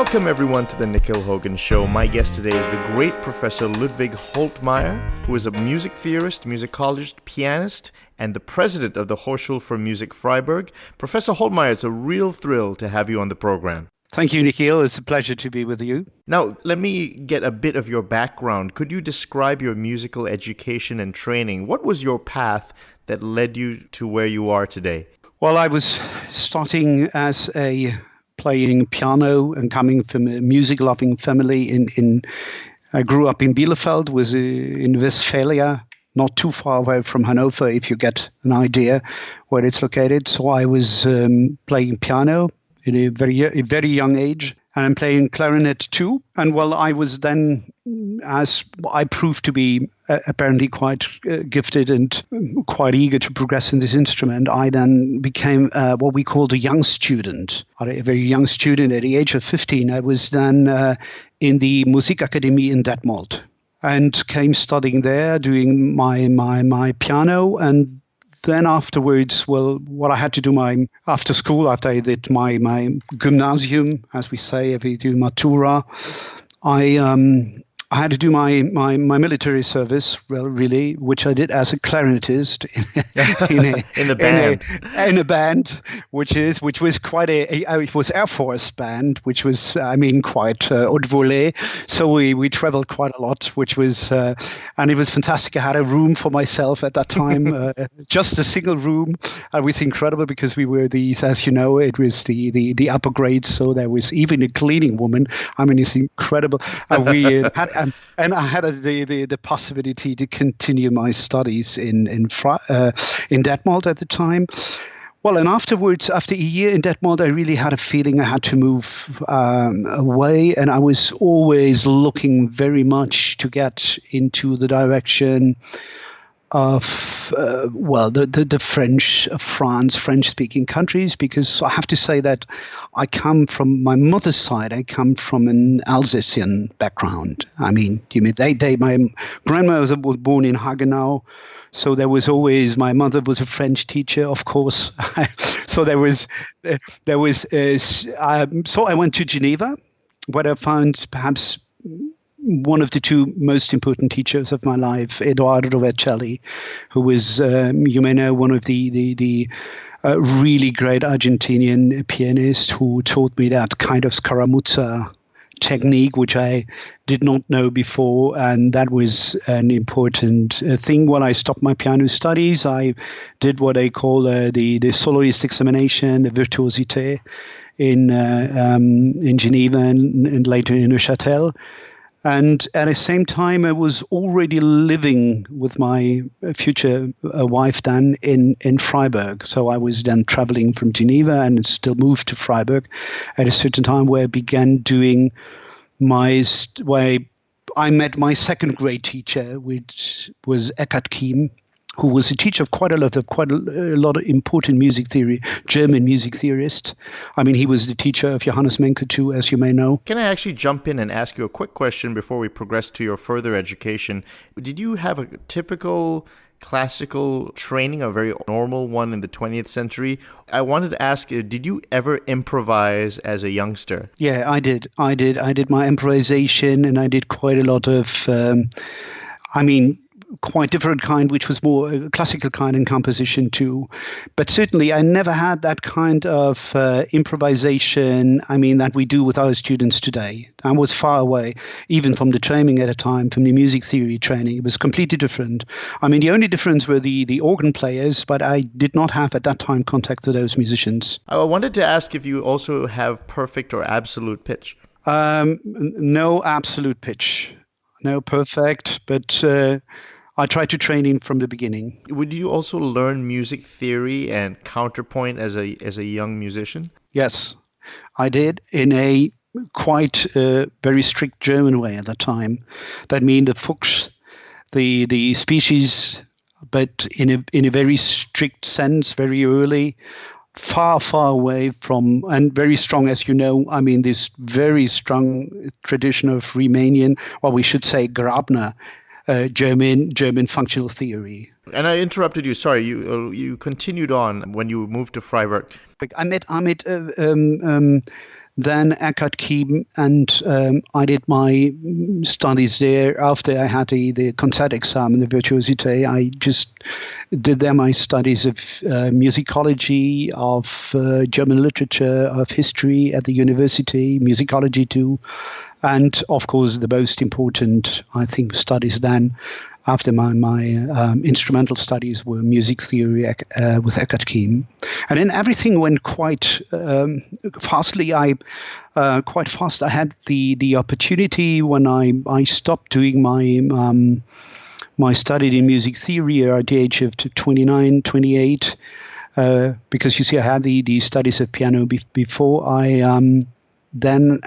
Welcome everyone to the Nikhil Hogan Show. My guest today is the great Professor Ludwig Holtmeier, who is a music theorist, musicologist, pianist, and the president of the Hochschule for Musik Freiburg. Professor Holtmeier, it's a real thrill to have you on the program. Thank you, Nikhil. It's a pleasure to be with you. Now, let me get a bit of your background. Could you describe your musical education and training? What was your path that led you to where you are today? Well, I was starting as playing piano and coming from a music-loving family. I grew up in Bielefeld, was in Westphalia, not too far away from Hanover, if you get an idea where it's located. So I was playing piano in a very young age, and I'm playing clarinet too. And well, I was then, as I proved to be apparently quite gifted and quite eager to progress in this instrument, I then became what we called a young student. A very young student at the age of 15. I was then in the Musikakademie in Detmold and came studying there, doing my piano. And then afterwards, well, what I had to do after school, after I did my gymnasium, as we say, if we do matura, I had to do my military service, well, really, which I did as a clarinetist in a band, which was quite it was Air Force band, which was quite haute volée. So we traveled quite a lot, which was and it was fantastic. I had a room for myself at that time, just a single room. It was incredible because we were these, as you know, it was the upper grades, so there was even a cleaning woman. I mean, it's incredible. We had. And I had the possibility to continue my studies in Detmold at the time. Well, and afterwards, after a year in Detmold, I really had a feeling I had to move away, and I was always looking very much to get into the direction of the French-speaking countries, because I have to say that I come from my mother's side. I come from an Alsatian background. I mean, my grandmother was born in Hagenau, so there was always. My mother was a French teacher, of course. So so I went to Geneva, where I found perhaps one of the two most important teachers of my life, Edoardo Vercelli, who was, you may know, one of the really great Argentinian pianist who taught me that kind of scaramuzza technique, which I did not know before. And that was an important thing. When I stopped my piano studies, I did what they call the soloist examination, the virtuosité, in Geneva and later in Neuchâtel. And at the same time, I was already living with my future wife then in Freiburg. So I was then traveling from Geneva and still moved to Freiburg at a certain time, where I began doing where I met my second grade teacher, which was Eckhard Kiem, who was a teacher of quite a lot of important music theory, German music theorists. I mean, he was the teacher of Johannes Menke too, as you may know. Can I actually jump in and ask you a quick question before we progress to your further education? Did you have a typical classical training, a very normal one in the 20th century? I wanted to ask you, did you ever improvise as a youngster? Yeah, I did. I did my improvisation, and I did quite a lot of, quite different kind, which was more a classical kind in composition too. But certainly I never had that kind of improvisation, that we do with our students today. I was far away, even from the training at a time, from the music theory training. It was completely different. The only difference were the organ players, but I did not have at that time contact with those musicians. I wanted to ask if you also have perfect or absolute pitch. No absolute pitch. No perfect, but I tried to train him from the beginning. Would you also learn music theory and counterpoint as a young musician? Yes, I did, in a quite very strict German way at that time. That means the Fuchs, the species, but in a very strict sense, very early, far away from, and very strong, as you know, this very strong tradition of Riemannian, or we should say Grabner, German functional theory. And I interrupted you. Sorry, you continued on when you moved to Freiburg. I met then Eckhart came, and I did my studies there. After I had the concert exam in the Virtuosité, I just did there my studies of musicology, of German literature, of history at the university, musicology too. And of course, the most important, I think, studies then after my instrumental studies were music theory with Eckhart Kuehn. And then everything went quite fastly. I had the opportunity when I stopped doing my study in music theory at the age of 29, 28, because you see, I had the studies of piano before I then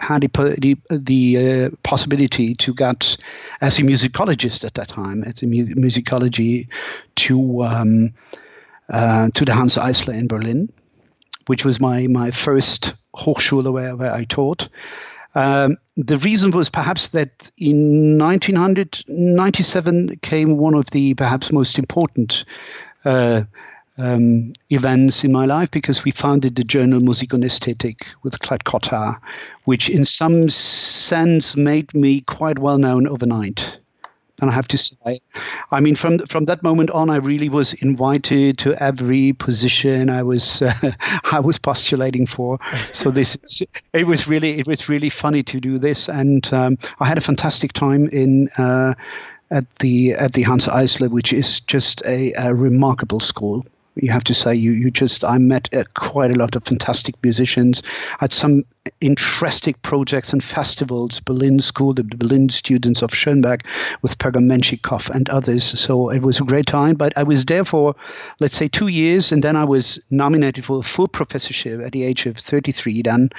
had the possibility to get, as a musicologist at that time, as a musicology to the Hans Eisler in Berlin, which was my first Hochschule where I taught. The reason was perhaps that in 1997 came one of the perhaps most important events in my life, because we founded the journal Musik und Ästhetik with Clyde Cotta, which in some sense made me quite well known overnight. And I have to say, I mean, from that moment on, I really was invited to every position I was postulating for. So it was really funny to do this, and I had a fantastic time at the Hans Eisler, which is just a remarkable school. You have to say, I met quite a lot of fantastic musicians. I had some interesting projects and festivals, Berlin School, the Berlin students of Schönberg with Pergamenschikow and others. So it was a great time, but I was there for, let's say, 2 years, and then I was nominated for a full professorship at the age of 33 then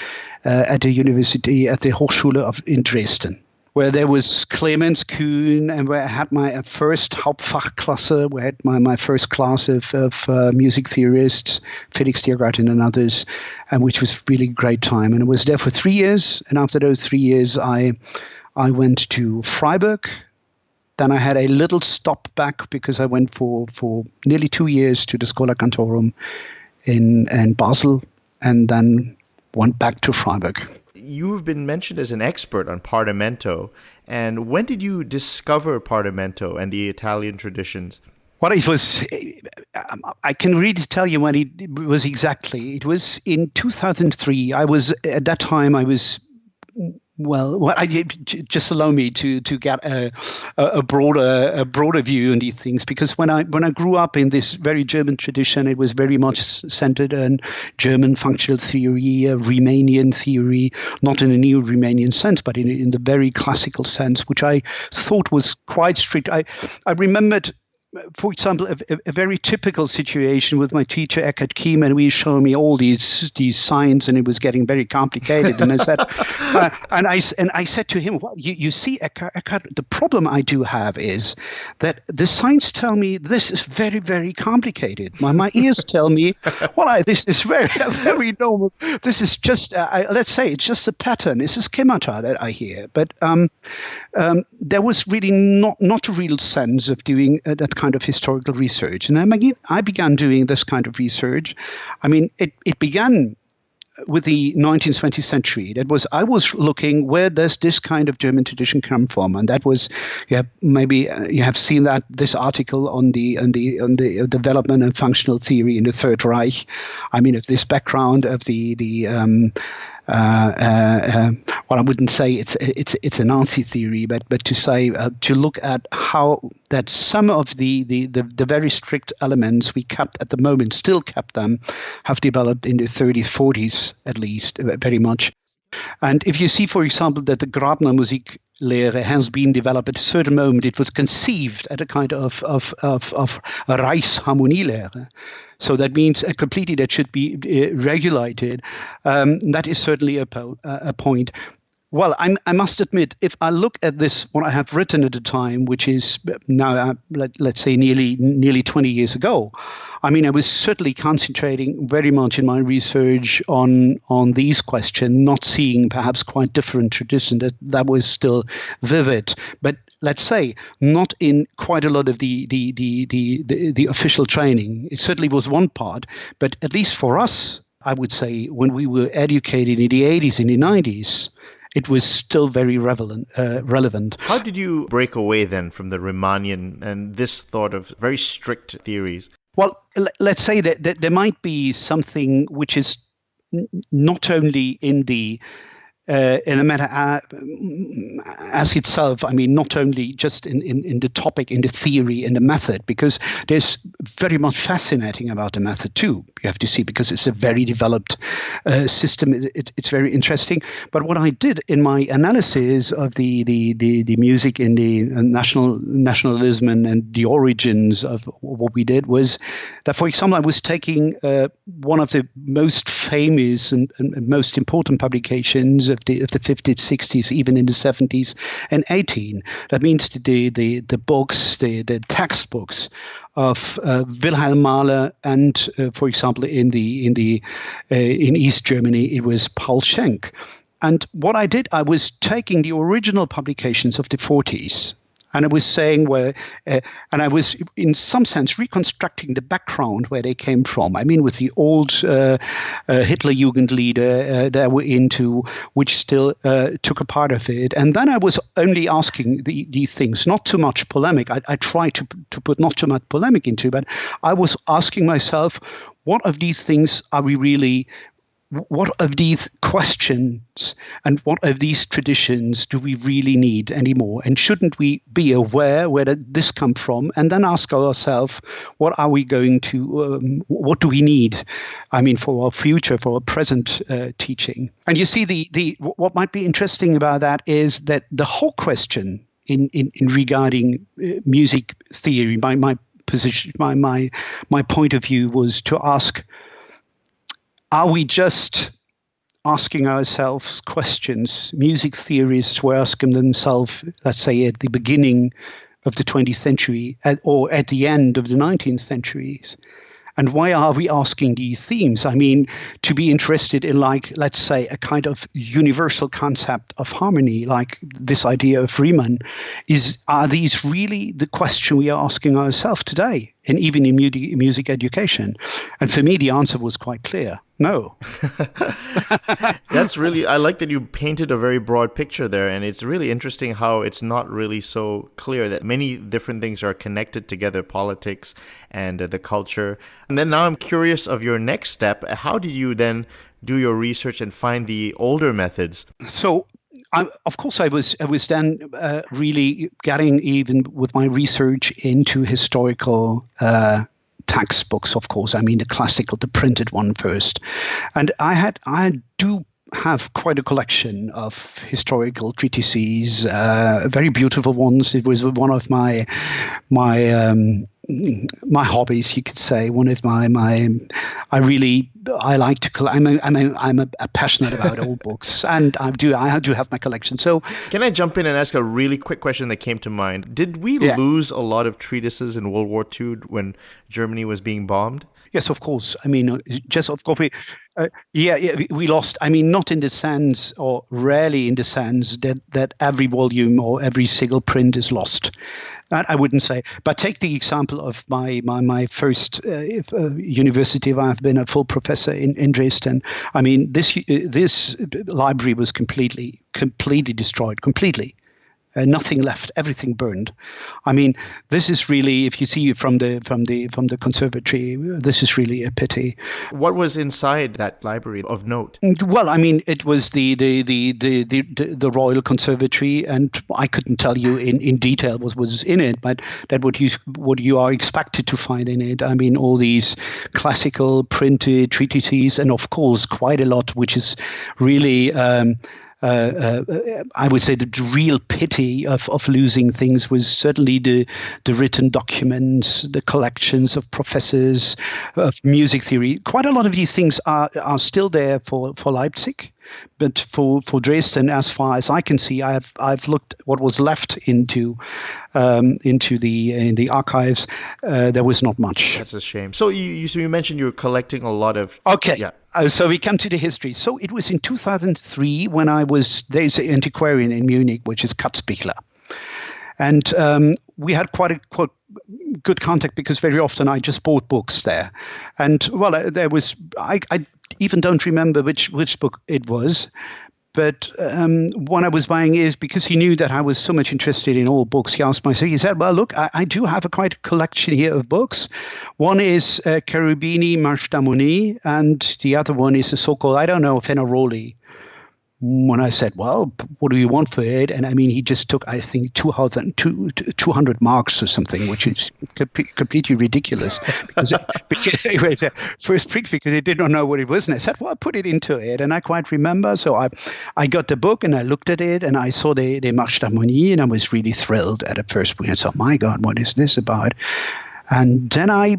at the university, at the Hochschule in Dresden, where there was Clemens Kuhn, and where I had my first Hauptfachklasse, where I had my first class of music theorists, Felix Tiergarten and others, and which was really a great time. And I was there for 3 years, and after those 3 years, I went to Freiburg. Then I had a little stop back because I went for nearly 2 years to the Schola Cantorum in Basel, and then went back to Freiburg. You've been mentioned as an expert on Partimento. And when did you discover Partimento and the Italian traditions? Well, it was, I can really tell you when it was exactly. It was in 2003. At that time, just allow me to get a broader view on these things, because when I grew up in this very German tradition, it was very much centered on German functional theory, Riemannian theory, not in a new Riemannian sense, but in the very classical sense, which I thought was quite strict. I remembered, for example, a very typical situation with my teacher Eckhart Kuehn, and he showed me all these signs, and it was getting very complicated. And I said, I said to him, "Well, you see, Eckhart, the problem I do have is that the signs tell me this is very, very complicated. My ears tell me, well, this is very, very normal. This is just, let's say, it's just a pattern. It's a schemata that I hear." But there was really not a real sense of doing that kind of historical research. And I began doing this kind of research. I mean, it began with the 19th, 20th century. I was looking, where does this kind of German tradition come from? And that was, maybe you have seen this article on the development and functional theory in the Third Reich. I mean, of this background of well, I wouldn't say it's a Nazi theory, but to say to look at how that some of the very strict elements we kept at the moment, still kept them, have developed in the 30s, 40s at least, very much. And if you see, for example, that the Grabner Musiklehre has been developed at a certain moment, it was conceived at a kind of Reichsharmonielehre. So that means completely that should be regulated. That is certainly a point. Well, I must admit, if I look at this, what I have written at the time, which is now, let's say, nearly 20 years ago, I mean, I was certainly concentrating very much in my research on these questions, not seeing perhaps quite different tradition that was still vivid. But let's say not in quite a lot of the official training. It certainly was one part, but at least for us, I would say, when we were educated in the 80s and the 90s, it was still very relevant. How did you break away then from the Riemannian and this thought of very strict theories? Well, let's say that there might be something which is not only in the matter as itself, I mean, not only just in the topic, in the theory, in the method, because there's very much fascinating about the method too, you have to see, because it's a very developed system. It's very interesting. But what I did in my analysis of the music in the nationalism and the origins of what we did was that, for example, I was taking one of the most famous and most important publications of the 50s, 60s, even in the 70s and 80s. That means the books, the textbooks of Wilhelm Mahler, and for example, in East Germany, it was Paul Schenk. And what I did, I was taking the original publications of the 40s. And I was saying and I was in some sense reconstructing the background where they came from. I mean, with the old Hitler Jugendlieder that were into, which still took a part of it. And then I was only asking these things, not too much polemic. I tried to put not too much polemic into, but I was asking myself, what of these things are we really? What of these questions and what of these traditions do we really need anymore? And shouldn't we be aware where did this come from? And then ask ourselves, what are we going to, what do we need? I mean, for our future, for our present teaching. And you see, what might be interesting about that is that the whole question in regarding music theory, my position, my point of view was to ask, are we just asking ourselves questions? Music theorists were asking themselves, let's say, at the beginning of the 20th century or at the end of the 19th centuries. And why are we asking these themes? I mean, to be interested in, like, let's say, a kind of universal concept of harmony, like this idea of Riemann, are these really the question we are asking ourselves today, and even in music education? And for me, the answer was quite clear. No. That's really, I like that you painted a very broad picture there. And it's really interesting how it's not really so clear that many different things are connected together, politics and the culture. And then now I'm curious of your next step. How did you then do your research and find the older methods? So, of course, I was then really getting, even with my research, into historical textbooks, of course. I mean, the classical, the printed one first. And I do have quite a collection of historical treatises, very beautiful ones. It was one of my hobbies, you could say. One of I like to collect. I'm a passionate about old books, and I do have my collection. So, can I jump in and ask a really quick question that came to mind? Did we lose a lot of treatises in World War II when Germany was being bombed? Yes, of course. I mean, just of course, we lost. I mean, not in the sense, or rarely in the sense that every volume or every single print is lost. That I wouldn't say. But take the example of my first university where I've been a full professor in Dresden. I mean, this library was completely destroyed, completely. Nothing left, everything burned. I mean, this is really, if you see from the conservatory, this is really a pity. What was inside that library of note? Well, I mean, it was the Royal Conservatory, and I couldn't tell you in detail what was in it, but that what you are expected to find in it. I mean, all these classical printed treatises, and of course, quite a lot, which is really. I would say the real pity of losing things was certainly the written documents, the collections of professors of music theory. Quite a lot of these things are still there for Leipzig. But for Dresden, as far as I can see, I've looked what was left into the archives. There was not much. That's a shame. So you mentioned you're collecting a lot of. Okay. Yeah. So we come to the history. So it was in 2003 when there's an antiquarian in Munich, which is Katzbichler. And we had quite good contact because very often I just bought books there. And well, even don't remember which book it was. But when I was buying it, because he knew that I was so much interested in all books, he asked me, he said, well, look, I do have quite a collection here of books. One is Cherubini, Marche d'Harmonie, and the other one is a so-called, I don't know, Fenaroli. When I said, well, what do you want for it? And I mean, he just took, I think, 200 marks or something, which is completely ridiculous. because it was first prick, because he did not know what it was. And I said, well, put it into it. And I quite remember. So I got the book and I looked at it and I saw the Marche d'Harmonie and I was really thrilled at the first point. I thought, my God, what is this about? And then I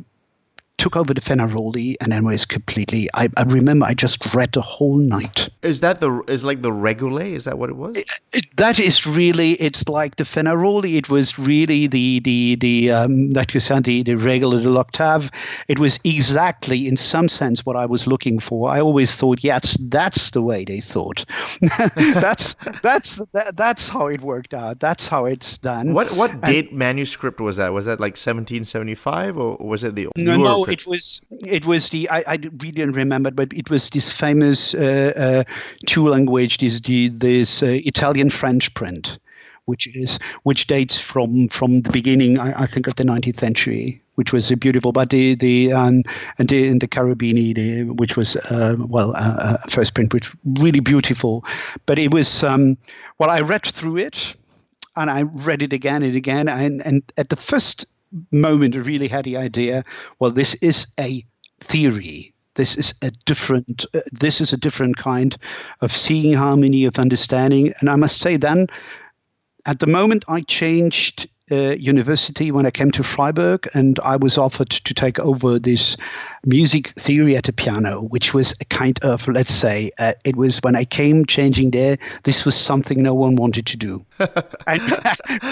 took over the Fenaroli, and then was completely. I remember I just read the whole night. Is that like the Regole? Is that what it was? That is really. It's like the Fenaroli. It was really like you said, the Regole de l'octave. It was exactly, in some sense, what I was looking for. I always thought, yes, that's the way they thought. that's how it worked out. That's how it's done. What date manuscript was that? Was that like 1775, or was it the No, it was the I really don't remember, but it was this famous two language, this Italian French print, which dates from the beginning, I think, of the 19th century, which was beautiful. But the Cherubini, which was first print, which really beautiful. But it was I read through it, and I read it again and again, and at the first moment I really had the idea, well, this is a theory. This is a different kind of seeing harmony, of understanding. And I must say then, at the moment I changed university when I came to Freiburg, and I was offered to take over this music theory at the piano, which was a kind of, let's say, it was when I came changing there, this was something no one wanted to do. And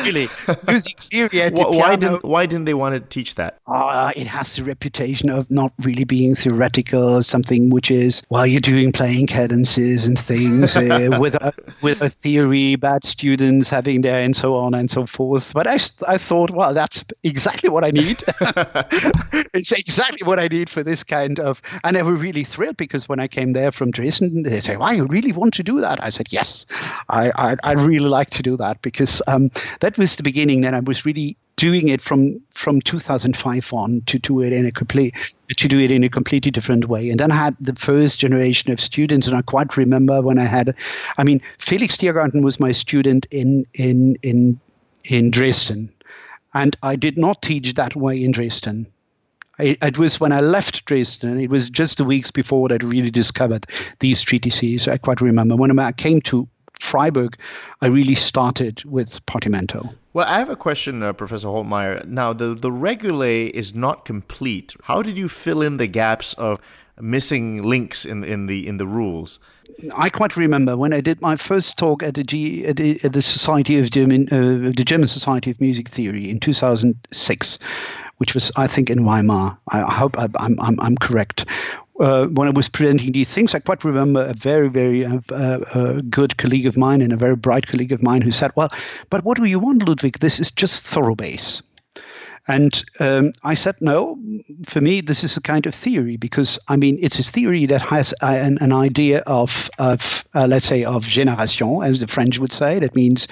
really, music theory at the piano. Why didn't they want to teach that? It has the reputation of not really being theoretical, something which is, you're doing playing cadences and things with a theory, bad students having there and so on and so forth. But I thought, well, that's exactly what I need. It's exactly what I need for this kind of, and they were really thrilled, because when I came there from Dresden, they say, "Wow, you really want to do that?" I said, "Yes, I really like to do that," because that was the beginning. Then I was really doing it from 2005 on to do it in a completely different way. And then I had the first generation of students, and I quite remember when Felix Tiergarten was my student in Dresden, and I did not teach that way in Dresden. It was when I left Dresden, it was just the weeks before that I really discovered these treatises. I quite remember when I came to Freiburg, I really started with Partimento. Well, I have a question, Professor Holtmeier. Now, the Regole is not complete. How did you fill in the gaps of missing links in the rules? I quite remember when I did my first talk at the Society of the German Society of Music Theory in 2006, which was, I think, in Weimar. I hope I'm correct. When I was presenting these things, I quite remember a very, very good colleague of mine and a very bright colleague of mine who said, "Well, but what do you want, Ludwig? This is just thorough bass." And I said, no, for me, this is a kind of theory, because, it's a theory that has an idea of let's say, of génération, as the French would say. That means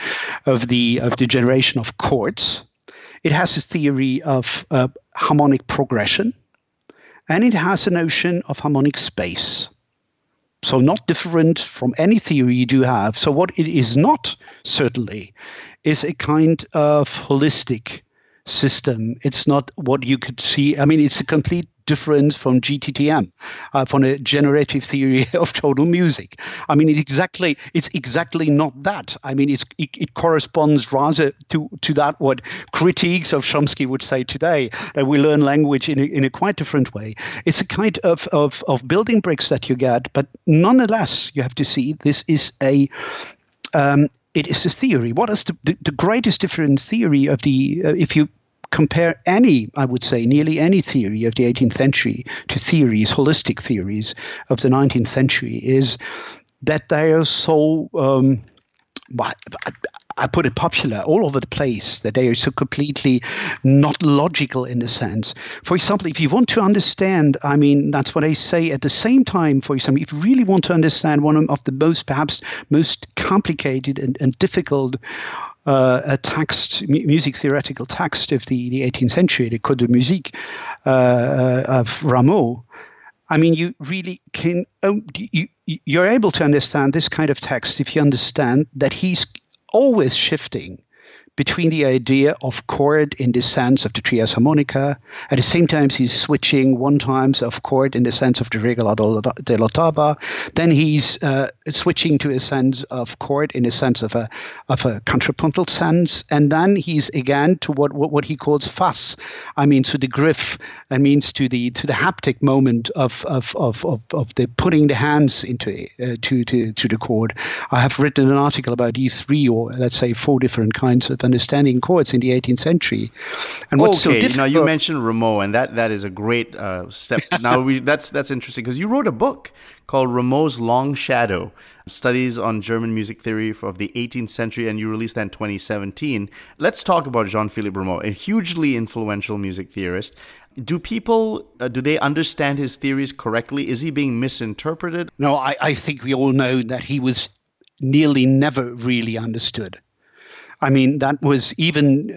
of the generation of chords. It has a theory of harmonic progression, and it has a notion of harmonic space. So not different from any theory you do have. So what it is not, certainly, is a kind of holistic system. It's not what you could see. It's a complete difference from GTTM, from a generative theory of total music. It's exactly not that. It corresponds rather to that what critiques of Chomsky would say today, that we learn language in a quite different way. It's a kind of building bricks that you get, but nonetheless, you have to see this is it is a theory. What is the greatest difference theory of the if you compare nearly any theory of the 18th century to theories, holistic theories of the 19th century, is that they are so, I put it popular, all over the place, that they are so completely not logical in a sense. For example, if you want to understand, I mean, that's what I say at the same time, for example, if you really want to understand one of the perhaps most complicated and difficult music theoretical text of the 18th century, the Code de Musique of Rameau, I mean, you really can, you're able to understand this kind of text if you understand that he's always shifting between the idea of chord in the sense of the trias harmonica. At the same time, he's switching one times of chord in the sense of the regola dell'ottava. Then he's switching to a sense of chord in the sense of a contrapuntal sense. And then he's again to what he calls fas. I mean, to the griff. That means to the haptic moment of the putting the hands into to the chord. I have written an article about these 3 or let's say 4 different kinds of understanding chords in the 18th century. And what's so difficult... Now you mentioned Rameau, and that is a great step. Now that's interesting because you wrote a book called Rameau's Long Shadow, Studies on German Music Theory of the 18th Century, and you released that in 2017. Let's talk about Jean-Philippe Rameau, a hugely influential music theorist. Do people, do they understand his theories correctly? Is he being misinterpreted? No, I think we all know that he was nearly never really understood. I mean, that was even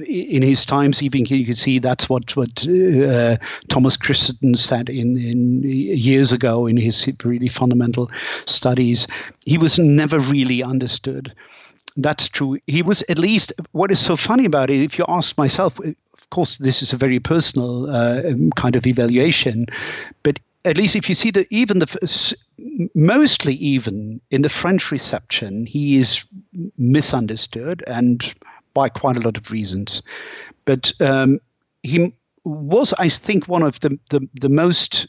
in his times, even you could see that's what Thomas Christensen said in years ago in his really fundamental studies. He was never really understood. That's true. He was, at least, what is so funny about it, if you ask myself, of course, this is a very personal kind of evaluation, but at least if you see that mostly even in the French reception, he is misunderstood, and by quite a lot of reasons. But he was, I think, one of the most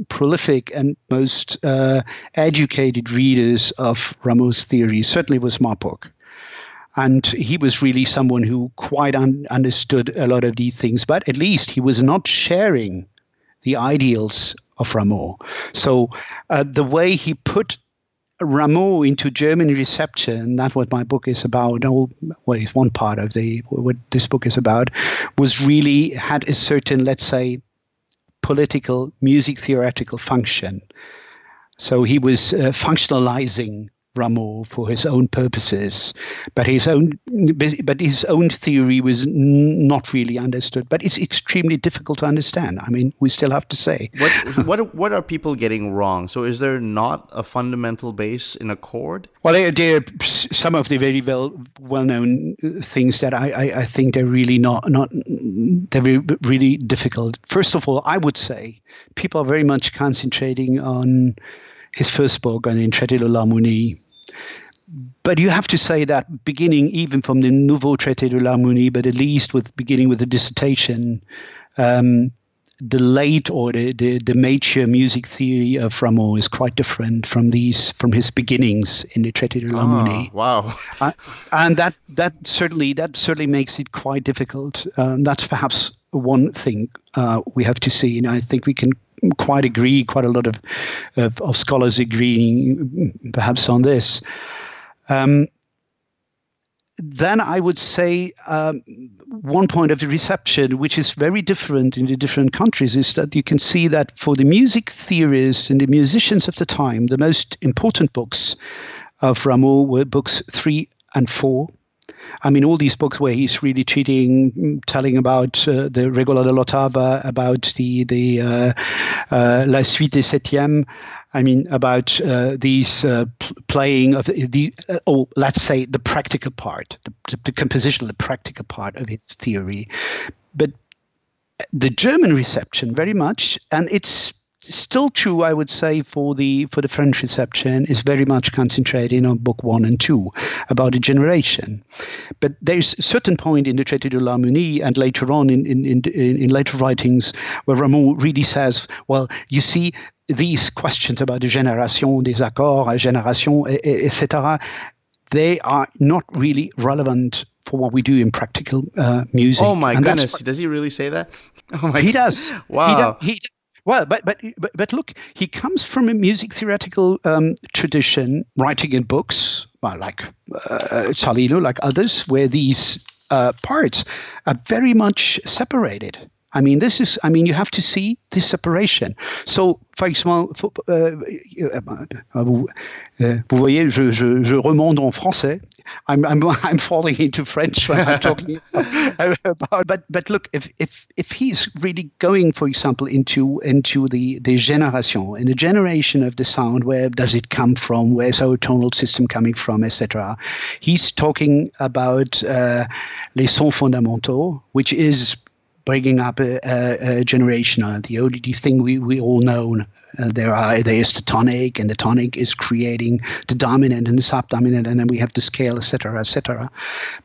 prolific and most educated readers of Rameau's theory, certainly was Marburg. And he was really someone who quite understood a lot of these things, but at least he was not sharing the ideals of Rameau. So the way he put Rameau into German reception, that's what my book is about, it's one part of what this book is about, was really had a certain, let's say, political, music theoretical function. So he was functionalizing Rameau for his own purposes, but his own theory was not really understood. But it's extremely difficult to understand. I mean, we still have to say. What are people getting wrong? So is there not a fundamental base in a chord? Well, there are some of the very well-known things that I think they're really they're really difficult. First of all, I would say people are very much concentrating on his first book, on Traité de l'harmonie. But you have to say that beginning even from the Nouveau Traité de l'harmonie, but at least beginning with the dissertation, the late or the major music theory of Rameau is quite different from his beginnings in the Traité de l'harmonie. Wow! And that certainly makes it quite difficult. That's perhaps one thing we have to see, and I think we can quite agree. Quite a lot of scholars agree, perhaps, on this. Then I would say one point of the reception, which is very different in the different countries, is that you can see that for the music theorists and the musicians of the time, the most important books of Rameau were books 3 and 4. I mean, all these books where he's really telling about the regola dell'ottava, about the la suite des septièmes. I mean, about these playing of let's say the practical part, the compositional, the practical part of his theory. But the German reception very much, and it's still true, I would say, for the French reception, is very much concentrating on book 1 and 2 about a generation. But there's a certain point in the Traité de l'harmonie and later on in later writings where Rameau really says, well, you see, these questions about the génération des accords, génération, etc., they are not really relevant for what we do in practical music. Oh my goodness! Does he really say that? Oh my he does. Wow. Well, but look, he comes from a music theoretical tradition, writing in books, well, like Salino, like others, where these parts are very much separated. I mean, you have to see this separation. So, for example, vous voyez, je remonte en français. I'm falling into French when I'm talking about. But look, if he's really going, for example, into the génération, in the generation of the sound, where does it come from? Where's our tonal system coming from, etc. He's talking about les sons fondamentaux, which is bringing up a generation. The only thing we all know, there's the tonic, and the tonic is creating the dominant and the subdominant, and then we have the scale, etc., etc.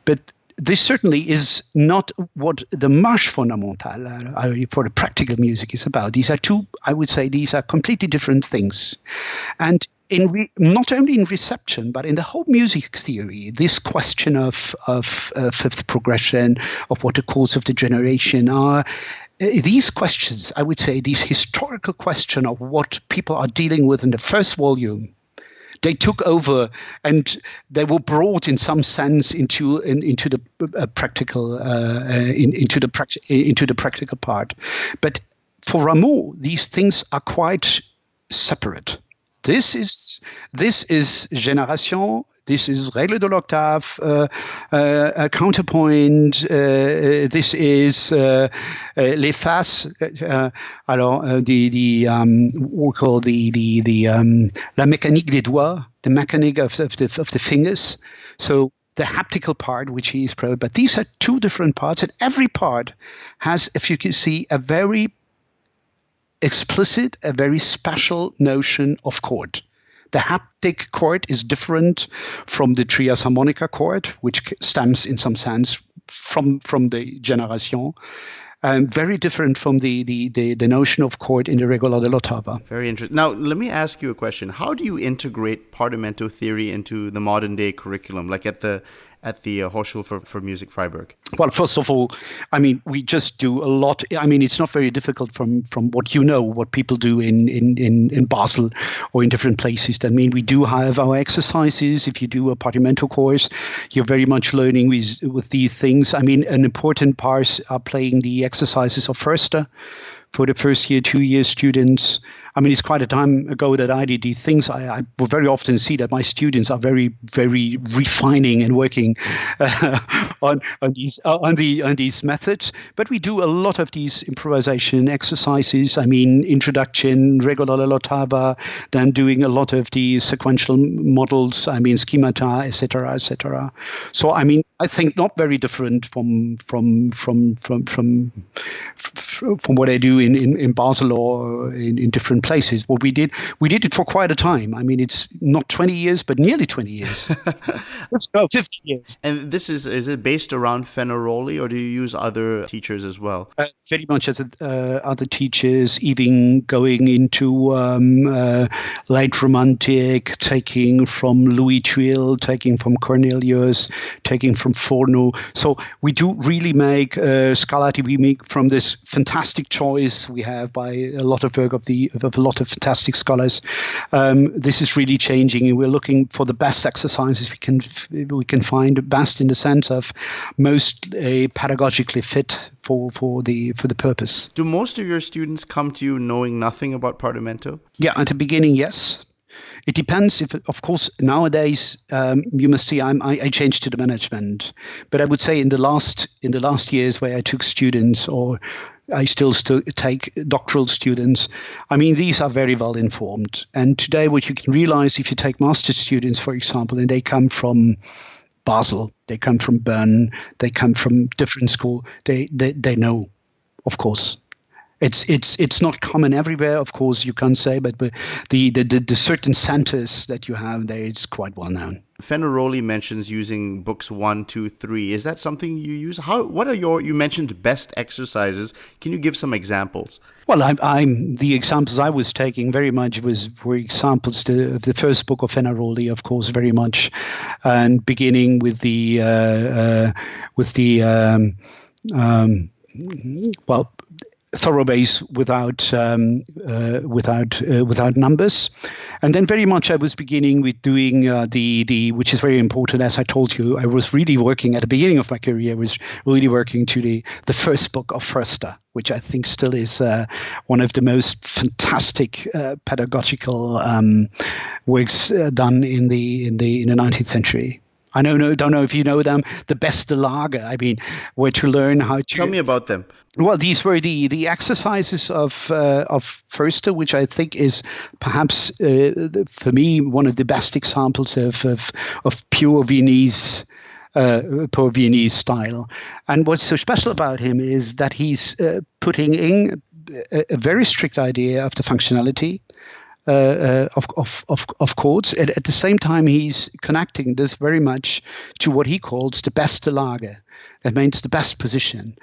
But this certainly is not what the marche fondamentale for the practical music is about. These are completely different things. And not only in reception, but in the whole music theory, this question of fifth progression, of what the cause of the generation are, these questions, I would say, these historical question of what people are dealing with in the first volume, they took over and they were brought in some sense into the practical into the practical part. But for Rameau, these things are quite separate. This is génération. This is règle de l'octave, counterpoint. This is les faces. We call la mécanique des doigts, the mechanic of the fingers. So the haptical part, which he is pro. But these are two different parts, and every part has, if you can see, a very explicit, a very special notion of chord. The haptic chord is different from the trias harmonica chord, which stems in some sense from the génération. Very different from the notion of chord in the regola dell'ottava. Very interesting. Now, let me ask you a question. How do you integrate Partimento theory into the modern day curriculum, like at the Hochschule for Musik Freiburg? Well, first of all, I mean, we just do a lot. I mean, it's not very difficult from what people do in Basel or in different places. I mean, we do have our exercises. If you do a Partimento course, you're very much learning with these things. I mean, an important part are playing the exercises of Förster for the first year, 2 year students. I mean, it's quite a time ago that I did these things. I will very often see that my students are very, very refining and working on these methods. But we do a lot of these improvisation exercises. I mean, introduction, regola dell'ottava, then doing a lot of the sequential models. I mean, schemata, etc., etc. So, I mean, I think not very different from what I do in Basel or in different places. What we did it for quite a time. I mean, it's not 20 years, but nearly 20 years. No, 50 years. And this is it based around Fenaroli, or do you use other teachers as well? Very much as other teachers, even going into late Romantic, taking from Louis Tuile, taking from Cornelius, taking from Forno. So we do really make Scarlatti. We make from this fantastic choice we have by a lot of work of a lot of fantastic scholars. This is really changing, and we're looking for the best exercises we can find, best in the sense of most pedagogically fit for the purpose. Do most of your students come to you knowing nothing about Partimento? Yeah, at the beginning, yes. It depends. Of course, nowadays you must see I changed to the management, but I would say in the last years where I took students, or I still take doctoral students, I mean, these are very well informed. And today, what you can realize, if you take master students, for example, and they come from Basel, they come from Bern, they come from different school, they know, of course. It's not common everywhere, of course, you can't say, but the certain centers that you have there, it's quite well known. Fenaroli mentions using books 1, 2, 3. Is that something you use? What are you mentioned best exercises. Can you give some examples? Well, the examples I was taking very much were examples of the first book of Fenaroli, of course, very much, and beginning with thorough bass without numbers. And then very much I was beginning with doing the which is very important. As I told you, I was really working at the beginning of my career. I was really working to the first book of Förster, which I think still is one of the most fantastic pedagogical works done in the 19th century. I don't know if you know them. The beste Lage. I mean, where to learn how to. Tell me about them. Well, these were the exercises of Förster, which I think is perhaps for me one of the best examples of pure Viennese style. And what's so special about him is that he's putting in a very strict idea of the functionality of chords. At the same time, he's connecting this very much to what he calls the beste Lage. That means the best position.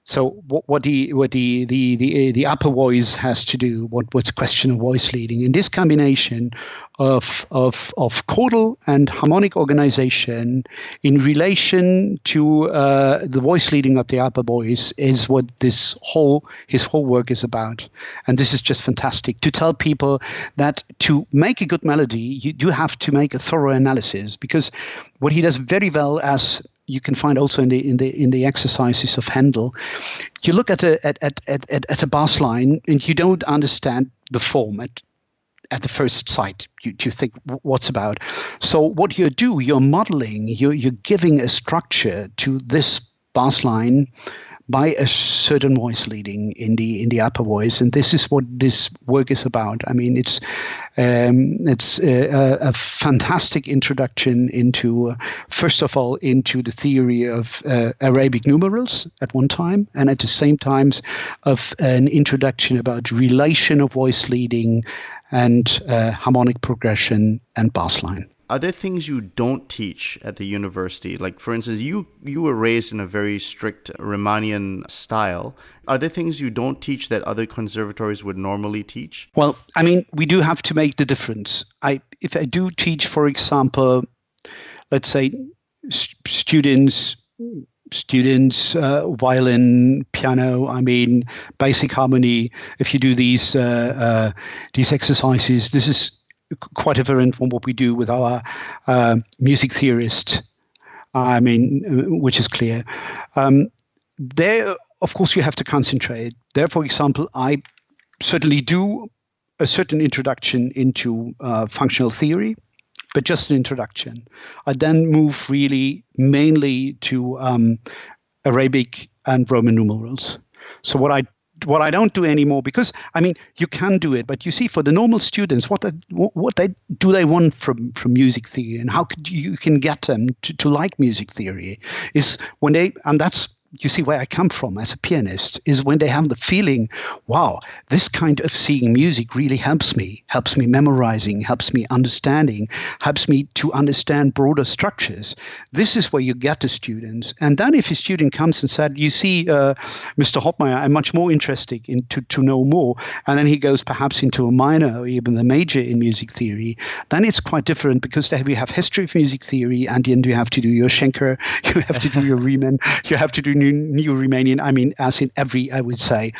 So what the upper voice has to do, what's question of voice leading, in this combination of chordal and harmonic organization in relation to the voice leading of the upper voice is what his whole work is about. And this is just fantastic to tell people that to make a good melody, you do have to make a thorough analysis, because what he does very well, as you can find also in the exercises of Handel, you look at a bass line and you don't understand the form at the first sight. You think what's about. So what you're modeling, you're giving a structure to this bass line by a certain voice leading in the upper voice, and this is what this work is about. I mean, it's a fantastic introduction into, first of all, into the theory of Arabic numerals at one time, and at the same time of an introduction about relation of voice leading and harmonic progression and bass line. Are there things you don't teach at the university? Like, for instance, you were raised in a very strict Riemannian style. Are there things you don't teach that other conservatories would normally teach? Well, I mean, we do have to make the difference. If I do teach, for example, let's say students, violin, piano, I mean, basic harmony, if you do these exercises, this is quite different from what we do with our music theorist, I mean, which is clear. There, of course, you have to concentrate. There, for example, I certainly do a certain introduction into functional theory, but just an introduction. I then move really mainly to Arabic and Roman numerals. So what I don't do anymore, because I mean you can do it, but you see, for the normal students, what they want from music theory, and how you can get them to like music theory is when they, and that's, you see where I come from as a pianist, is when they have the feeling, wow, this kind of seeing music really helps me memorizing, helps me understanding, helps me to understand broader structures. This is where you get the students. And then if a student comes and said, you see, Mr. Holtmeier, I'm much more interested in to know more, and then he goes perhaps into a minor or even a major in music theory, then it's quite different, because there we have history of music theory, and then you have to do your Schenker, you have to do your Riemann, you have to do new Riemannian, I mean, as in every, I would say,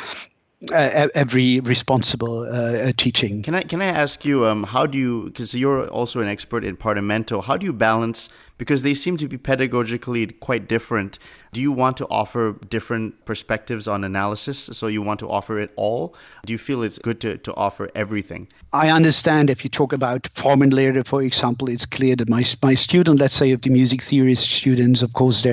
every responsible teaching. Can I ask you, how do you, because you're also an expert in Partimento, how do you balance, because they seem to be pedagogically quite different, do you want to offer different perspectives on analysis, so you want to offer it all? Do you feel it's good to offer everything? I understand if you talk about Formenlehre, for example, it's clear that my student, let's say of the music theorist students, of course,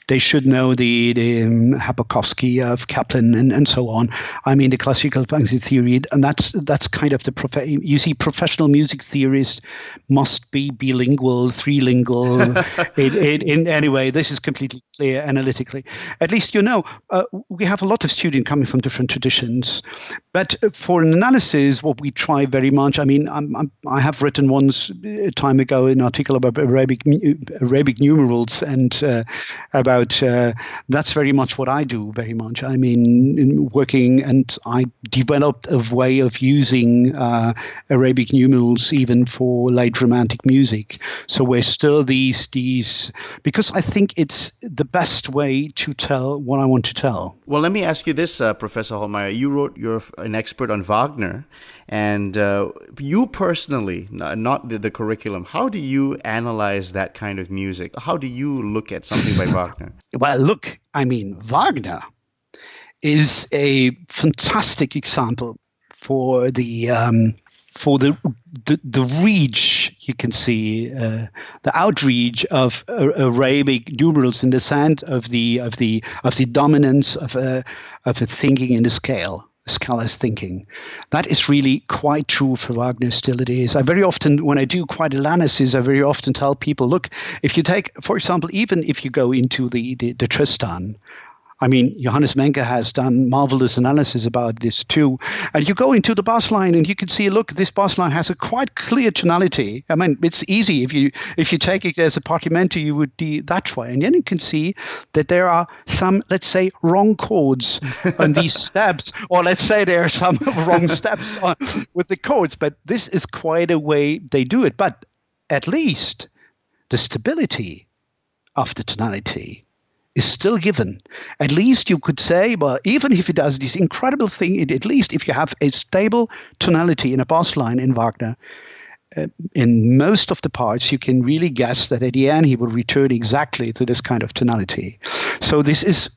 they should know the Habakovsky of Kaplan and so on. I mean, the classical music theory, and that's kind of the you see, professional music theorists must be bilingual, trilingual. in anyway, this is completely clear analytically. At least, you know, we have a lot of students coming from different traditions, but for an analysis, what we try very much. I mean, I have written once a time ago an article about Arabic numerals and about about, that's very much what I do, very much. I mean, in working, and I developed a way of using Arabic numerals even for late Romantic music. So we're still these, because I think it's the best way to tell what I want to tell. Well, let me ask you this, Professor Holtmeier. You're an expert on Wagner, and you personally, not the curriculum, how do you analyze that kind of music? How do you look at something by Wagner? Well, look, I mean, Wagner is a fantastic example for the reach, you can see the outreach of Arabic numerals in the sense of the dominance of a thinking in the scale. Scala's thinking. That is really quite true for Wagner, still it is. I very often, when I do quite analysis, I very often tell people, look, if you take, for example, even if you go into the Tristan, I mean, Johannes Menke has done marvelous analysis about this too. And you go into the bass line and you can see, look, this bass line has a quite clear tonality. I mean, it's easy. If you take it as a Partimento, you would do that way. And then you can see that there are some, let's say, wrong chords on these steps. Or let's say there are some wrong steps with the chords. But this is quite a way they do it. But at least the stability of the tonality is still given. At least you could say, well, even if it does this incredible thing, at least if you have a stable tonality in a bass line in Wagner, in most of the parts, you can really guess that at the end he will return exactly to this kind of tonality. So this is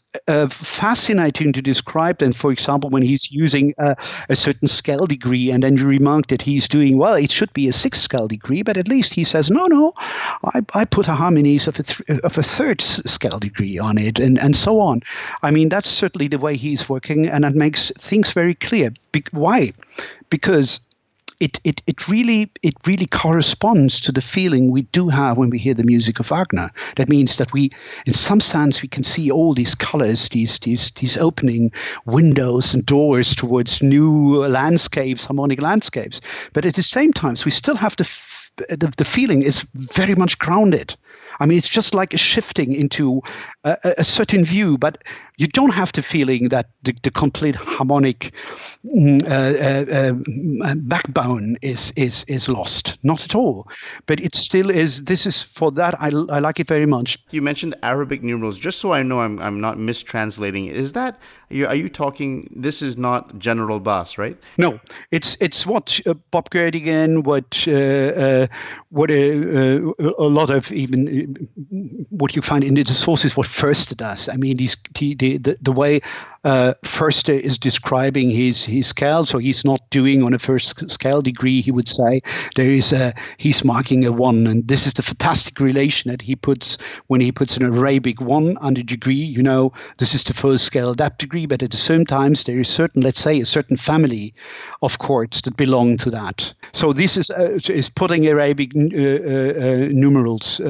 fascinating to describe. And for example, when he's using a certain scale degree, and then you remark that he's doing, well, it should be a 6th scale degree, but at least he says, no, I put a harmonies of a third scale degree on it, and so on. I mean, that's certainly the way he's working, and that makes things very clear. Why? Because it really corresponds to the feeling we do have when we hear the music of Wagner. That means that we, in some sense, we can see all these colors, these opening windows and doors towards new landscapes, harmonic landscapes. But at the same time, we still have the feeling is very much grounded. I mean, it's just like a shifting into a certain view, but you don't have the feeling that the complete harmonic backbone is lost. Not at all. But it still is. This is for that. I like it very much. You mentioned Arabic numerals. Just so I know I'm not mistranslating it. Is that, are you talking, this is not general bass, right? No, it's what Bob Gerdigan, what a lot of even what you find in the sources, what Förster does. I mean, the way Förster is describing his scale, so he's not doing on a first scale degree, he would say, he's marking a 1, and this is the fantastic relation that he puts when he puts an Arabic 1 on the degree, this is the first scale that degree, but at the same time, there is let's say, a certain family of chords that belong to that. So this is putting Arabic numerals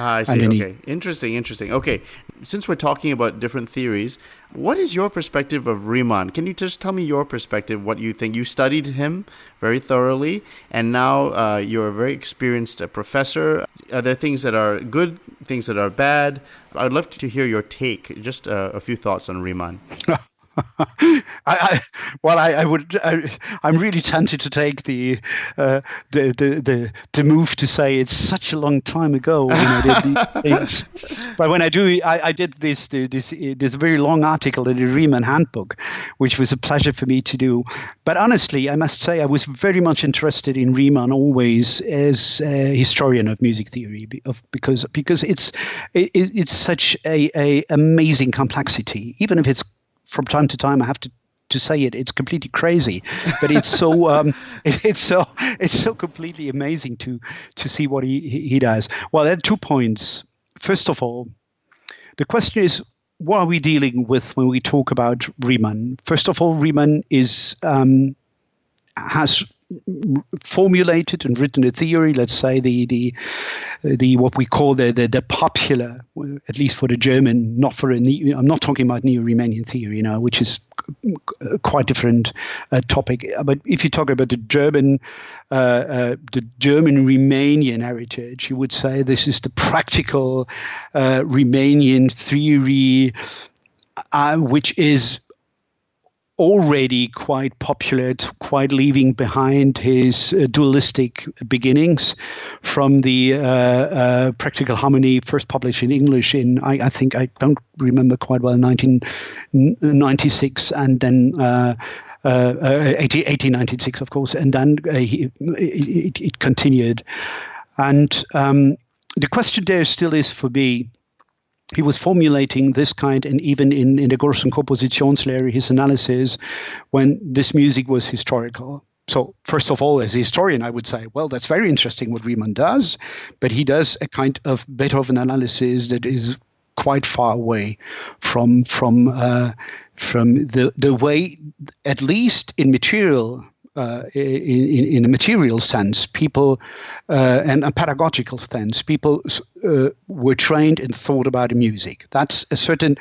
I see. Underneath. Okay. Interesting. Okay. Since we're talking about different theories, what is your perspective of Riemann? Can you just tell me your perspective, what you think? You studied him very thoroughly, and now you're a very experienced professor. Are there things that are good, things that are bad? I'd love to hear your take, just a few thoughts on Riemann. I'm really tempted to take the move to say it's such a long time ago when I did these things. But when I did this very long article in the Riemann Handbook, which was a pleasure for me to do. But honestly, I must say I was very much interested in Riemann always as a historian of music theory, because it's such a amazing complexity, even if it's from time to time I have to say it's completely crazy, but it's so it's so completely amazing to see what he does. Well, there are 2 points. First of all, the question is, what are we dealing with when we talk about Riemann? First of all, Riemann has formulated and written a theory. Let's say the what we call the popular, at least for the German, not for I'm not talking about neo-Riemannian theory now, which is quite different topic. But if you talk about the German Riemannian heritage, you would say this is the practical Riemannian theory, which is already quite popular, quite leaving behind his dualistic beginnings from the Practical Harmony, first published in English in, I think, I don't remember quite well, 1996, and then 1896, of course, and then it continued. And the question there still is for me, he was formulating this kind, and even in the großen Kompositionslehre, his analysis, when this music was historical. So first of all, as a historian, I would say, well, that's very interesting what Riemann does, but he does a kind of Beethoven analysis that is quite far away from the way, at least in material. In a material sense, people and a pedagogical sense, people were trained and thought about the music. That's a certain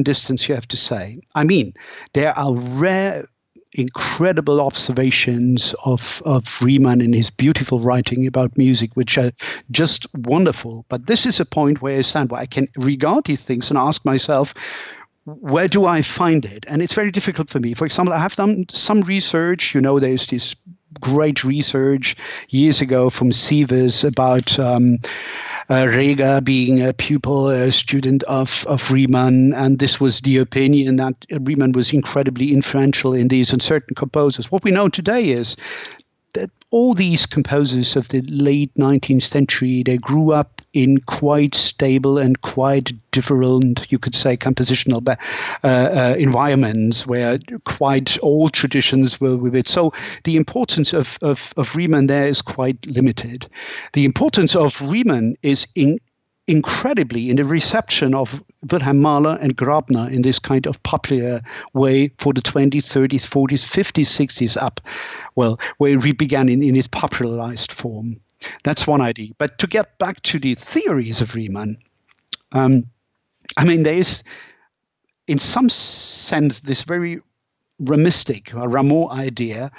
distance, you have to say. I mean, there are rare, incredible observations of Riemann in his beautiful writing about music, which are just wonderful. But this is a point where I stand, where I can regard these things and ask myself, where do I find it? And it's very difficult for me. For example, I have done some research. There's this great research years ago from Sievers about Reger being a pupil, a student of Riemann. And this was the opinion that Riemann was incredibly influential in these uncertain composers. What we know today is that all these composers of the late 19th century, they grew up in quite stable and quite different, you could say, compositional environments where quite old traditions were with it. So the importance of Riemann there is quite limited. The importance of Riemann is incredibly in the reception of Wilhelm Mahler and Grabner in this kind of popular way for the 20s, 30s, 40s, 50s, 60s up, well, where we began in its popularized form. That's one idea. But to get back to the theories of Riemann, there is, in some sense, this very Rameau idea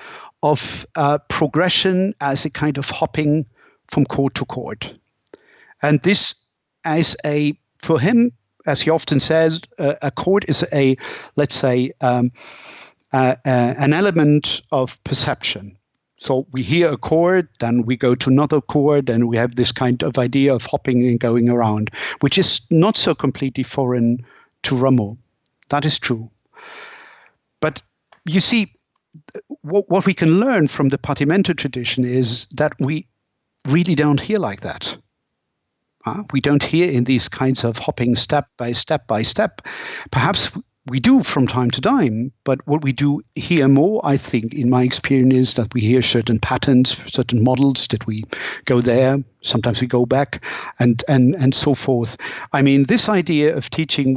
of progression as a kind of hopping from chord to chord. And this as for him, as he often says, a chord is let's say, an element of perception. So we hear a chord, then we go to another chord, and we have this kind of idea of hopping and going around, which is not so completely foreign to Rameau. That is true. But you see, what we can learn from the Partimento tradition is that we really don't hear like that. We don't hear in these kinds of hopping step by step by step. Perhaps we do from time to time, but what we do hear more, I think, in my experience, is that we hear certain patterns, certain models, that we go there, sometimes we go back, and so forth. I mean, this idea of teaching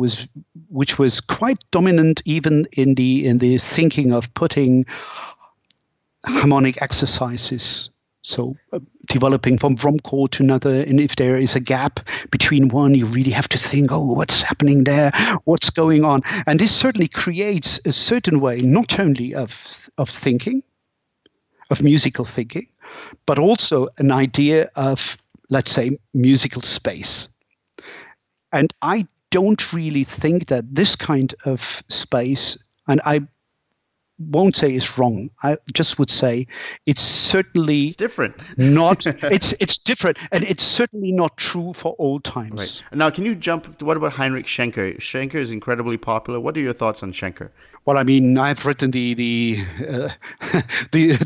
which was quite dominant even in the thinking of putting harmonic exercises. So developing from chord to another, and if there is a gap between one, you really have to think, what's happening there? What's going on? And this certainly creates a certain way, not only of thinking, of musical thinking, but also an idea of, let's say, musical space. And I don't really think that this kind of space, and I won't say it's wrong. I just would say it's different. Not it's different, and it's certainly not true for all times. Right. Now, can you jump? What about Heinrich Schenker? Schenker is incredibly popular. What are your thoughts on Schenker? Well, I mean, I've written the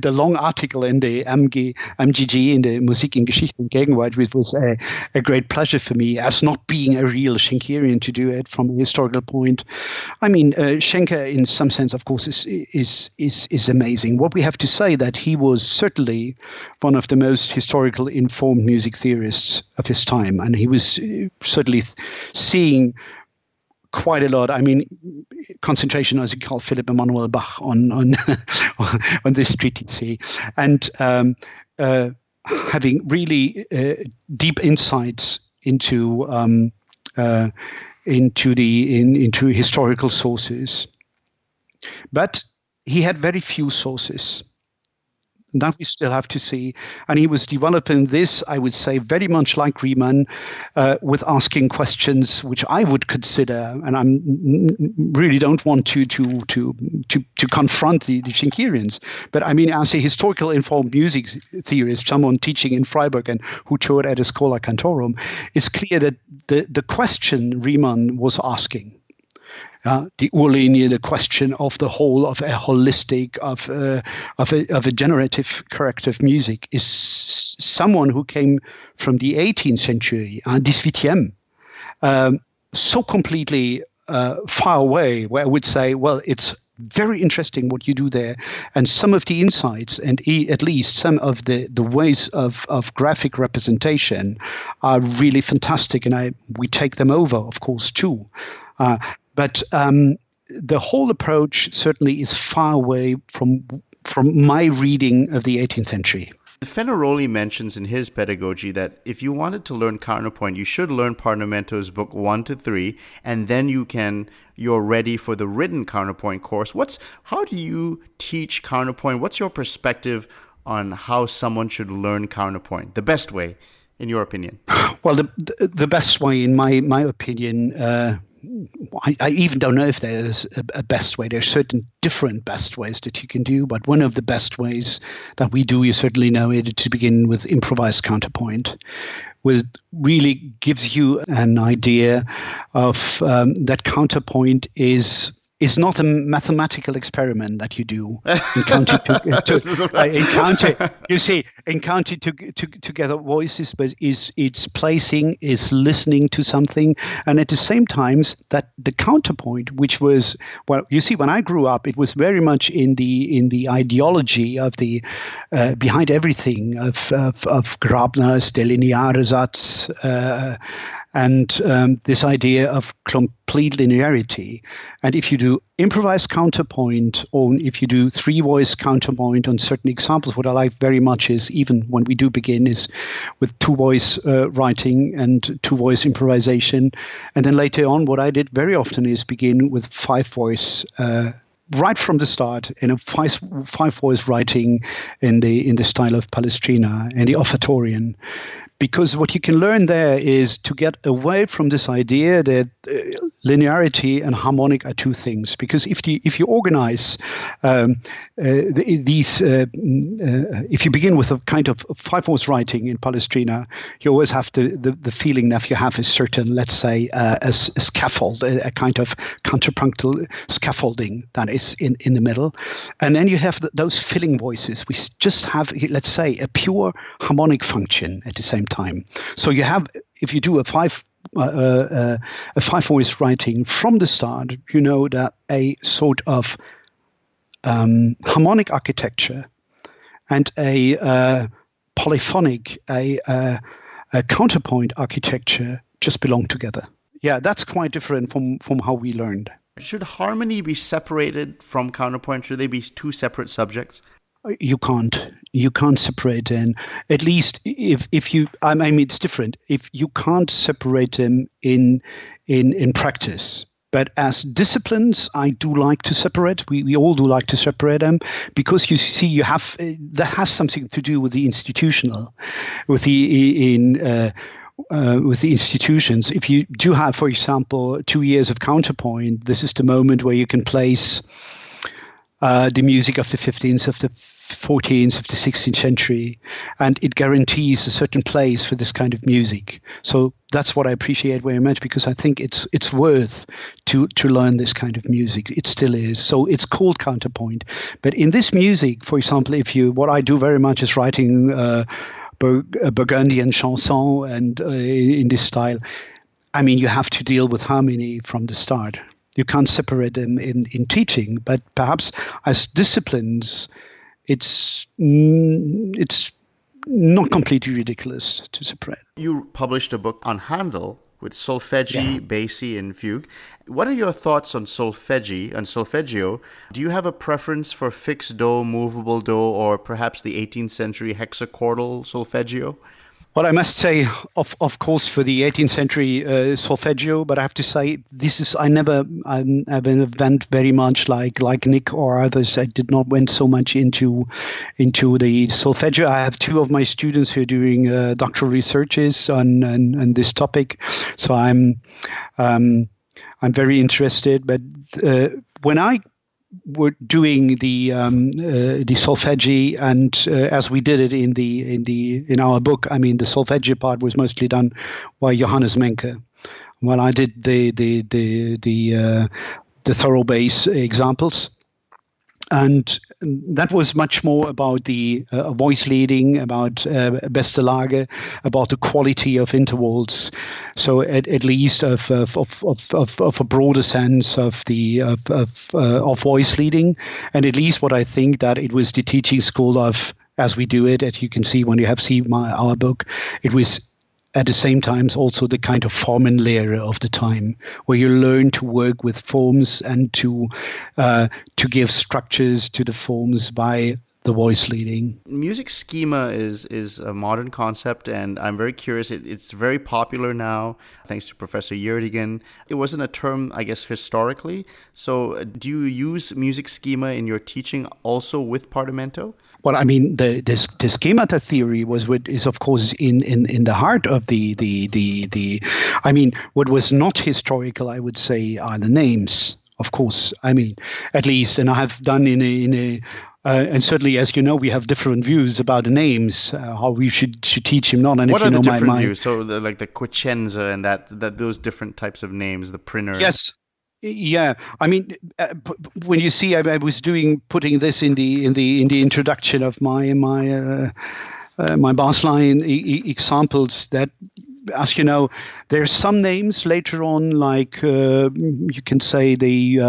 long article in the MGG in the Musik in Geschichte und Gegenwart, which was a great pleasure for me, as not being a real Schenkerian, to do it from a historical point. I mean, Schenker, in some sense, of course, is amazing. What we have to say that he was certainly one of the most historical informed music theorists of his time, and he was certainly seeing quite a lot. I mean, concentration, as you call Philipp Emanuel Bach on on this treatise, and having really deep insights into historical sources. But he had very few sources. That we still have to see. And he was developing this, I would say, very much like Riemann, with asking questions which I would consider, and I really don't want to confront the Schenkerians, but I mean, as a historical informed music theorist, someone teaching in Freiburg and who taught at a Schola Cantorum, it's clear that the question Riemann was asking, the Urlinie, the question of the whole of a holistic, of a generative character of music, is someone who came from the 18th century, 18e, so completely far away, where I would say, well, it's very interesting what you do there, and some of the insights and at least some of the ways of graphic representation are really fantastic, and we take them over, of course, too. But the whole approach certainly is far away from my reading of the 18th century. Fenaroli mentions in his pedagogy that if you wanted to learn counterpoint, you should learn Partimento's book 1 to 3, and then you're ready for the written counterpoint course. How do you teach counterpoint? What's your perspective on how someone should learn counterpoint? The best way, in your opinion? Well, the best way, in my opinion, I even don't know if there's a best way. There's certain different best ways that you can do, but one of the best ways that we do, you certainly know it, to begin with improvised counterpoint, which really gives you an idea of that counterpoint is not a mathematical experiment that you do in counting together voices, but it's placing, is listening to something, and at the same time that the counterpoint, which was, well, you see, when I grew up, it was very much in the ideology of the behind everything of Grabner's Der lineare Satz. And this idea of complete linearity. And if you do improvised counterpoint, or if you do three-voice counterpoint on certain examples, what I like very much is, even when we do begin, is with two-voice writing and two-voice improvisation. And then later on, what I did very often is begin with five-voice right from the start, in a five-voice writing in the style of Palestrina and the offertorian. Because what you can learn there is to get away from this idea that linearity and harmonic are two things. Because if you organize if you begin with a kind of five-voice writing in Palestrina, you always have the feeling that you have a certain, let's say, a scaffold, a kind of contrapunctal scaffolding that is in the middle, and then you have those filling voices. We just have, let's say, a pure harmonic function at the same time. So you have, if you do a five-voice writing from the start, you know that a sort of harmonic architecture and a polyphonic, a counterpoint architecture just belong together. Yeah, that's quite different from how we learned. Should harmony be separated from counterpoint? Should they be two separate subjects? You can't separate them. At least if you, I mean, it's different. If you can't separate them in practice, but as disciplines, I do like to separate. We all do like to separate them, because you see, you have that has something to do with the institutional, with the institutions. If you do have, for example, 2 years of counterpoint, this is the moment where you can place the music of the 15th, of the 14th, of the 16th century, and it guarantees a certain place for this kind of music. So that's what I appreciate very much, because I think it's worth to learn this kind of music. It still is. So it's called counterpoint. But in this music, for example, what I do very much is writing a Burgundian chanson, and in this style, I mean, you have to deal with harmony from the start. You can't separate them in teaching, but perhaps as disciplines, it's not completely ridiculous to separate. You published a book on Handel, with solfeggi, Yes. bassi, and fugue. What are your thoughts on solfeggio? Do you have a preference for fixed do, movable do, or perhaps the 18th century hexachordal solfeggio? Well, I must say, of course, for the 18th century solfeggio, but I have to say, I never went very much like Nick or others. I did not went so much into the solfeggio. I have two of my students who are doing doctoral researches on this topic, so I'm very interested. But when I were doing the solfeggi, and as we did it in our book, I mean, the solfeggi part was mostly done by Johannes Menke, while I did the thorough bass examples. And that was much more about the voice leading, about beste Lage, about the quality of intervals. So at least of a broader sense of voice leading, and at least what I think that it was the teaching school of, as we do it, as you can see when you have seen our book, it was at the same time also the kind of Formenlehre of the time, where you learn to work with forms and to give structures to the forms by the voice leading. Music schema is a modern concept, and I'm very curious. It's very popular now, thanks to Professor Heinichen. It wasn't a term, I guess, historically. So do you use music schema in your teaching also with Partimento? Well, I mean, the schemata theory is of course in the heart of the. I mean, what was not historical, I would say, are the names. Of course, I mean, at least, and I have done and certainly, as you know, we have different views about the names, how we should teach him. Not, and what if are you know the different my views? So, like the Cocenza and that those different types of names, the Prinner. Yes. Yeah, I mean, when you see, I was putting this in the introduction of my bass line examples. That, as you know, there's some names later on, like you can say the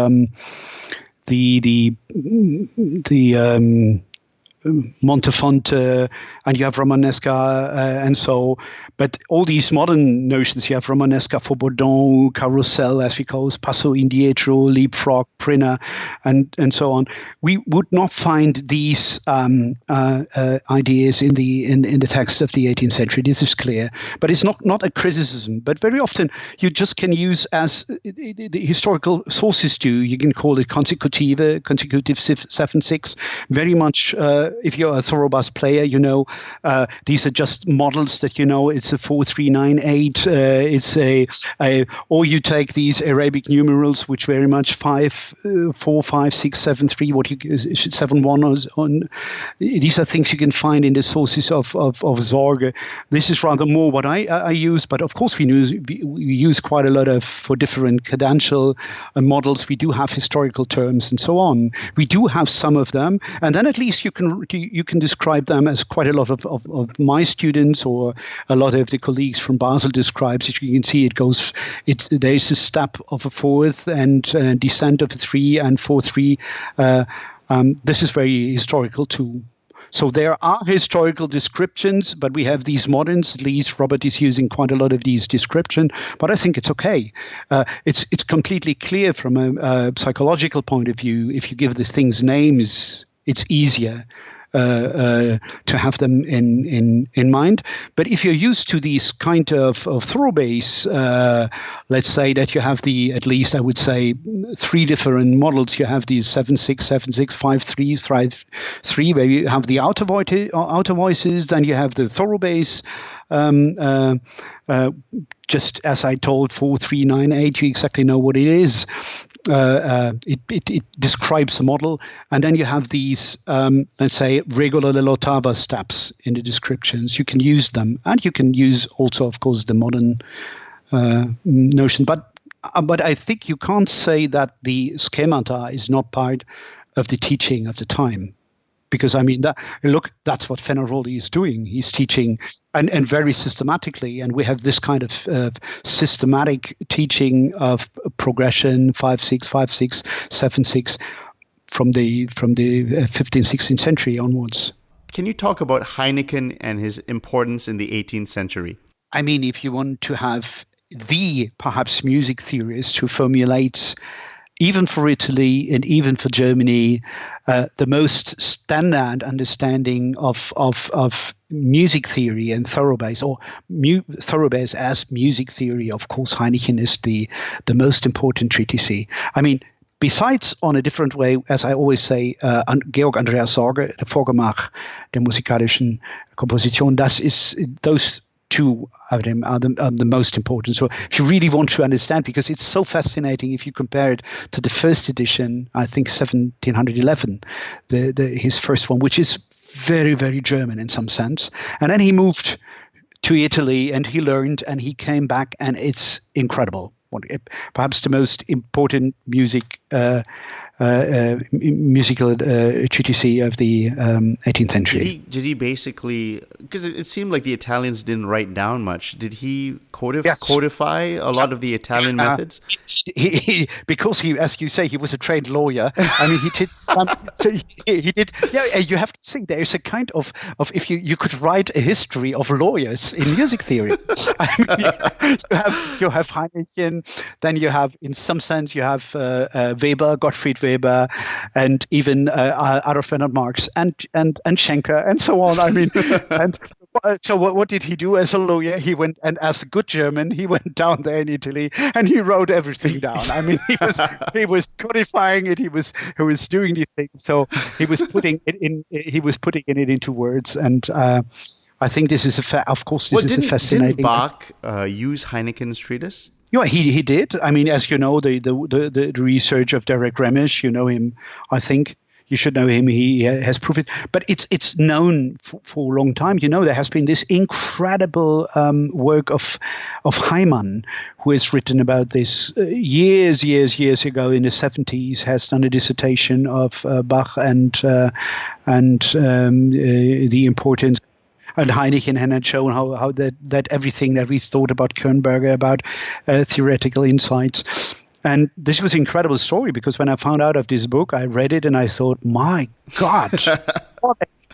Montefonte, and you have Romanesca, and so. But all these modern notions, you have Romanesca for Bourdon, Carousel, as we call it, Passo Indietro, Leapfrog, Prinner, and so on. We would not find these ideas in the text of the 18th century. This is clear, but it's not a criticism. But very often you just can use, as the historical sources do, you can call it consecutive 7/6. Very much. If you're a thorough bass player, you know these are just models that you know. It's a 4-3-9-8. It's or you take these Arabic numerals, which very much 5-4-5-6-7-3. What you 7-1 on. These are things you can find in the sources of Sorge. This is rather more what I use, but of course we use quite a lot of for different cadential models. We do have historical terms and so on. We do have some of them, and then at least you can describe them as quite a lot of my students or a lot of the colleagues from Basel describes it. You can see there's a step of a fourth and descent of a 3 and 4-3. This is very historical too. So there are historical descriptions, but we have these moderns. At least Robert is using quite a lot of these descriptions, but I think it's okay. It's completely clear from a psychological point of view. If you give these things names, it's easier to have them in mind. But if you're used to these kind of thorough bass, let's say that you have at least I would say 3 different models. You have these 7/6, 7/6, 5/3, 5/3, where you have the outer voices. Then you have the thorough bass. Just as I told 4-3-9-8, you exactly know what it is. It describes a model, and then you have these, let's say, regular l'ottava steps in the descriptions. You can use them, and you can use also, of course, the modern notion. But I think you can't say that the schemata is not part of the teaching of the time. Because, I mean, that's what Fenaroli is doing. He's teaching and very systematically. And we have this kind of systematic teaching of progression, 5/6, 5/6, 7/6 from the 15th, 16th century onwards. Can you talk about Heinichen and his importance in the 18th century? I mean, if you want to have the perhaps music theorist who formulates, even for Italy and even for Germany, the most standard understanding of music theory and thoroughbase, or thoroughbase as music theory. Of course, Heinichen is the most important treatise. I mean, besides, on a different way, as I always say, Georg Andreas Sorge, the Vorgemach der musikalischen Komposition, those two of them are the most important. So if you really want to understand, because it's so fascinating if you compare it to the first edition, I think 1711, his first one, which is very, very German in some sense. And then he moved to Italy and he learned and he came back, and it's incredible. Perhaps the most important musical treatise of the 18th century. Did he basically, because it seemed like the Italians didn't write down much, did he codify a lot of the Italian methods? Because he, as you say, he was a trained lawyer. I mean, he did. So he did. Yeah, you have to think there's a kind of if you could write a history of lawyers in music theory. I mean, you have Heinichen, then you have, in some sense, you have Weber, Gottfried Weber, and even Adolf Bernhard Marx and Schenker and so on. I mean, and so what did he do as a lawyer? He went, and as a good German, he went down there in Italy and he wrote everything down. I mean, he was codifying it. He was doing these things. So he was putting it in. He was putting it into words. And I think this is of course, this is a fascinating. Didn't Bach use Heinichen's treatise? Yeah, he did. I mean, as you know, the research of Derek Remish, you know him, I think. You should know him. He has proved it. But it's known for a long time. You know, there has been this incredible work of Riemann, who has written about this years ago in the 70s, has done a dissertation of Bach and the importance. And Heinichen had shown how that everything that we thought about Kernberger, about theoretical insights. And this was an incredible story, because when I found out of this book, I read it and I thought, my God,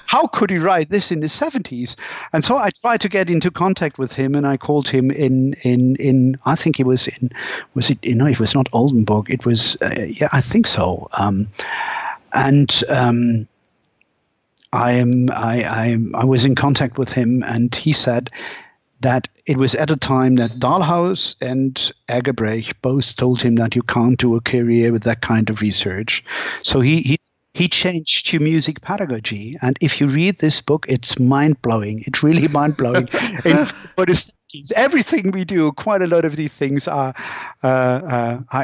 how could he write this in the 70s? And so I tried to get into contact with him, and I called him in I think it was it was not Oldenburg. It was, I think so. I was in contact with him, and he said that it was at a time that Dahlhaus and Egebrech both told him that you can't do a career with that kind of research. So he changed to music pedagogy. And if you read this book, it's mind-blowing. It's really mind-blowing. Everything we do, quite a lot of these things are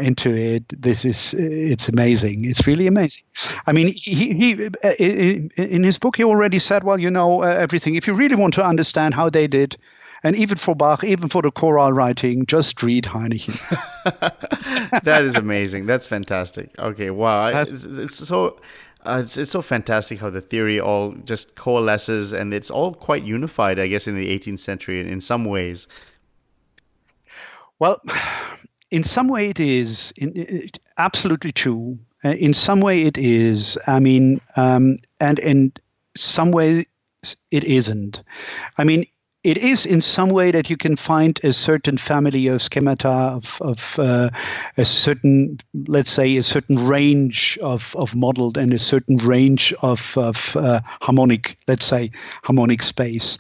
into it. It's amazing. It's really amazing. I mean, he in his book, he already said, well, you know, everything. If you really want to understand how they did, and even for Bach, even for the choral writing, just read Heinichen. That is amazing. That's fantastic. Okay, wow. It's so fantastic how the theory all just coalesces, and it's all quite unified, I guess, in the 18th century in some ways. Well, in some way it is absolutely true. In some way it is. I mean, and in some way it isn't. I mean, it is in some way that you can find a certain family of schemata, of a certain, let's say, a certain range of modeled and a certain range of harmonic, let's say, harmonic space.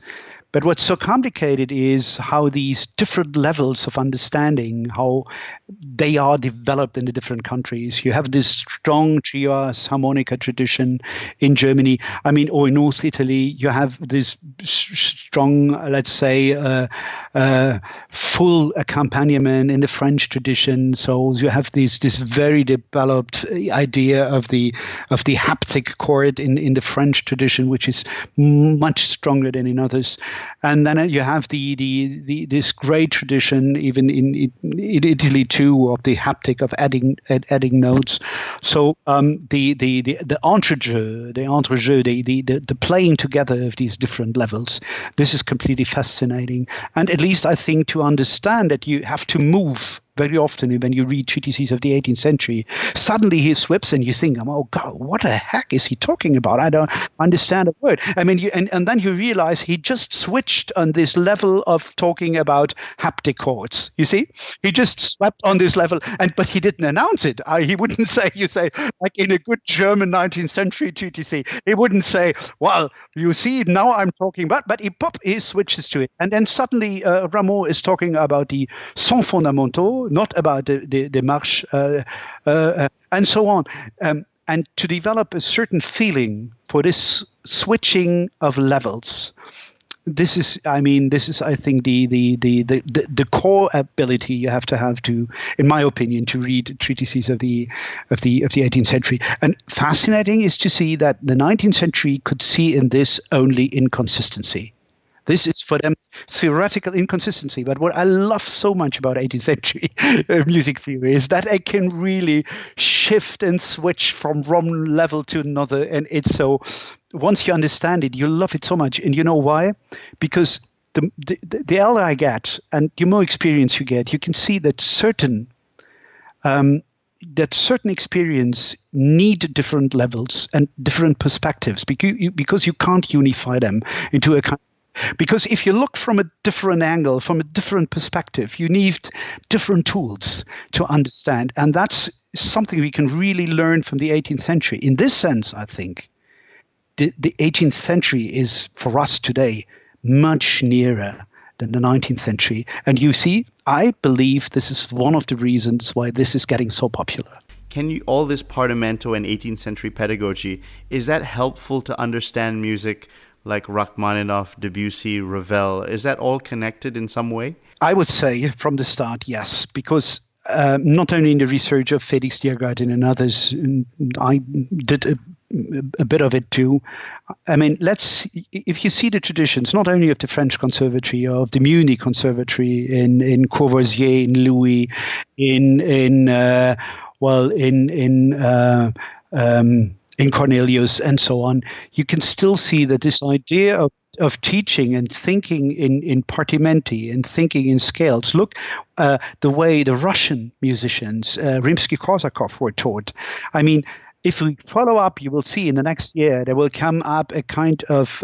But what's so complicated is how these different levels of understanding, how they are developed in the different countries. You have this strong trios harmonica tradition in Germany. I mean, or in North Italy, you have this strong, let's say, full accompaniment in the French tradition. So you have this very developed idea of the haptic chord in the French tradition, which is much stronger than in others. And then you have this great tradition, even in Italy too, of the haptic, of adding notes. So the entrejeu, the playing together of these different levels. This is completely fascinating. And at least I think to understand that you have to move very often when you read treatises of the 18th century, suddenly he slips and you think, oh God, what the heck is he talking about? I don't understand a word. I mean, and then you realize he just switched on this level of talking about haptic chords. You see, he just swept on this level, but he didn't announce it. He wouldn't say, like in a good German 19th century treatise, he wouldn't say, well, you see, now I'm talking about, but he switches to it. And then suddenly Rameau is talking about the son fondamentaux, not about the marche, and so on. And to develop a certain feeling for this switching of levels, this is, I think, the core ability you have to, in my opinion, to read treatises of the 18th century. And fascinating is to see that the 19th century could see in this only inconsistency. This is for them theoretical inconsistency. But what I love so much about 18th century music theory is that it can really shift and switch from one level to another. And it's so, once you understand it, you love it so much. And you know why? Because the elder I get and the more experience you get, you can see that certain experience need different levels and different perspectives because you can't unify them into a kind. Because if you look from a different angle, from a different perspective, you need different tools to understand. And that's something we can really learn from the 18th century. In this sense, I think, the 18th century is, for us today, much nearer than the 19th century. And you see, I believe this is one of the reasons why this is getting so popular. All this Partimento and 18th century pedagogy, is that helpful to understand music like Rachmaninoff, Debussy, Ravel? Is that all connected in some way? I would say from the start, yes, because not only in the research of Felix Diergarten and others, I did a bit of it too. I mean, if you see the traditions, not only of the French Conservatory, or of the Munich Conservatory in Courvoisier, in Louis, in Cornelius and so on, you can still see that this idea of teaching and thinking in partimenti and thinking in scales. Look, the way the Russian musicians, Rimsky-Korsakov, were taught. I mean, if we follow up, you will see in the next year there will come up a kind of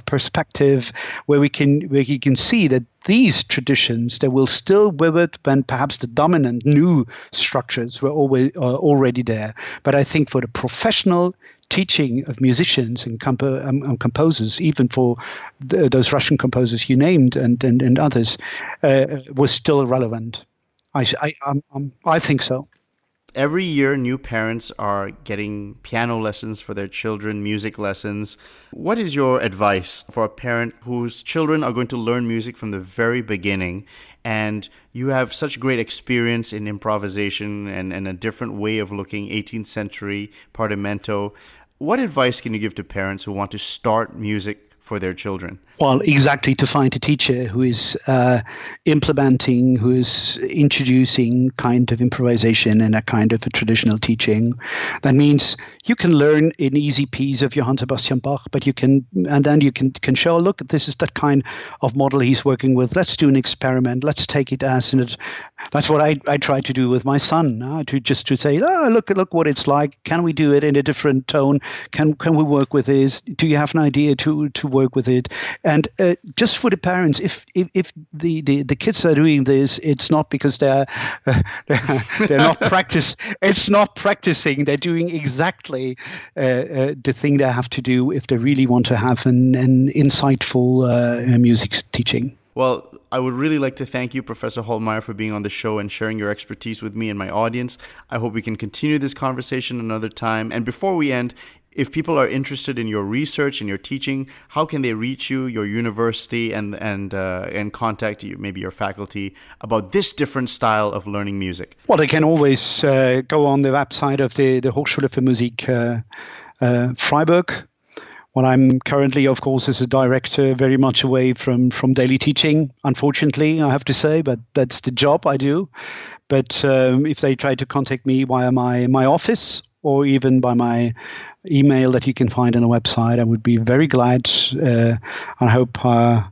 perspective where you can see that these traditions, they will still vivid when perhaps the dominant new structures were already there. But I think for the professional teaching of musicians and composers, even for those Russian composers you named and others, was still relevant. I think so. Every year, new parents are getting piano lessons for their children, music lessons. What is your advice for a parent whose children are going to learn music from the very beginning, and you have such great experience in improvisation and a different way of looking, 18th century, Partimento? What advice can you give to parents who want to start music for their children? Well, exactly, to find a teacher who is implementing, who is introducing kind of improvisation and a kind of a traditional teaching. That means you can learn an easy piece of Johann Sebastian Bach, but you can show, look, this is that kind of model he's working with. Let's do an experiment. Let's take it as, and that's what I try to do with my son, to say, look what it's like. Can we do it in a different tone? Can we work with this? Do you have an idea to work with it? And just for the parents, if the kids are doing this, it's not because they're not practice. It's not practicing. They're doing exactly the thing they have to do if they really want to have an insightful music teaching. Well, I would really like to thank you, Professor Holtmeier, for being on the show and sharing your expertise with me and my audience. I hope we can continue this conversation another time. And before we end, if people are interested in your research and your teaching, how can they reach you, your university, and contact you, maybe your faculty, about this different style of learning music? Well, they can always go on the website of the Hochschule für Musik Freiburg. Well, I'm currently, of course, as a director, very much away from daily teaching, unfortunately, I have to say, but that's the job I do. But if they try to contact me via my office or even by my email that you can find on the website, I would be very glad. I hope to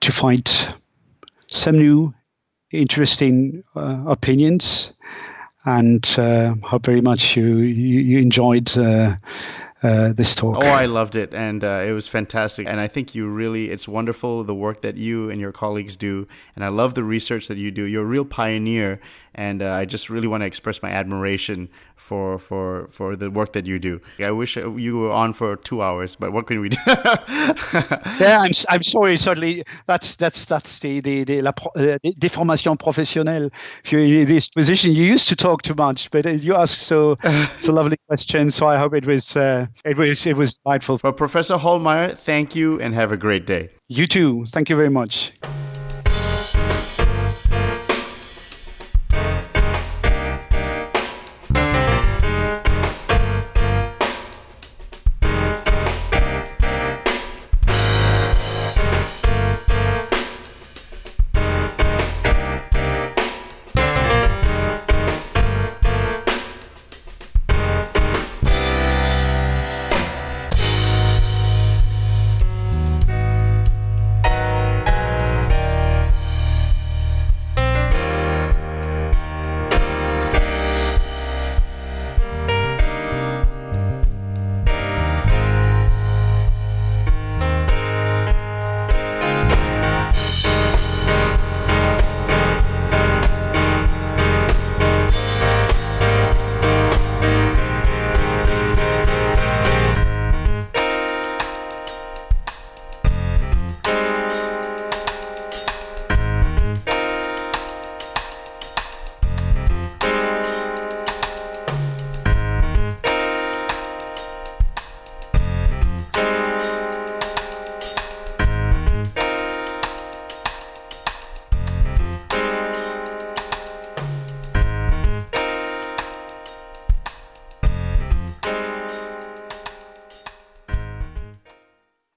find some new interesting opinions, and hope very much you enjoyed this talk. Oh, I loved it, and it was fantastic. And I think it's wonderful, the work that you and your colleagues do, and I love the research that you do. You're a real pioneer, and I just really want to express my admiration for the work that you do. I wish you were on for 2 hours, but what can we do? Yeah, I'm sorry. Certainly, that's the déformation professionnelle. If you're in this position, you used to talk too much, but you asked so lovely questions. So I hope it was delightful. Well, Professor Holtmeier, thank you, and have a great day. You too. Thank you very much.